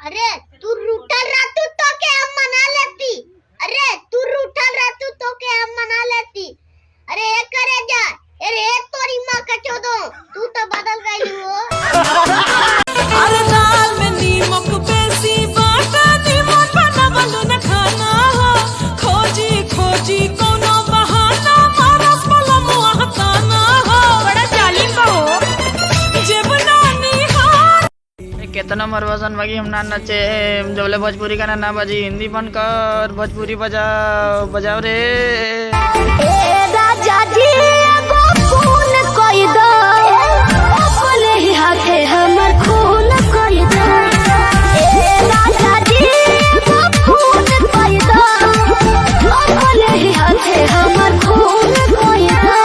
अरे तू रूठल रहतू तो के हम मना लेती। अरे तू रूठल रहतू तो के हम मना लेती। अरे एक करे जा। अरे एक तोरी माँ का चोदो तू तो बदल गई हो। अरे दाल में नीमक बेसी बाटा नीमक बनावलो न खाना हो। खोजी खोजी कोनो बहाना मारस वाला मुँह ताना हो। बड़ा जालिम बा हो। जब नानी हार केतना मरवासन बाकी हम ना नचे जबले भोजपुरी का ना बजी हिंदी बन कर भोजपुरी बजाओ बजाओ रे। ए राजा जी एगो खून कोई दो अपने ही हाथे हमर खून कोई दो। ए राजा जी एगो खून कोई दो अपने ही हाथे हमर खून कोई दो।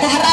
तहरा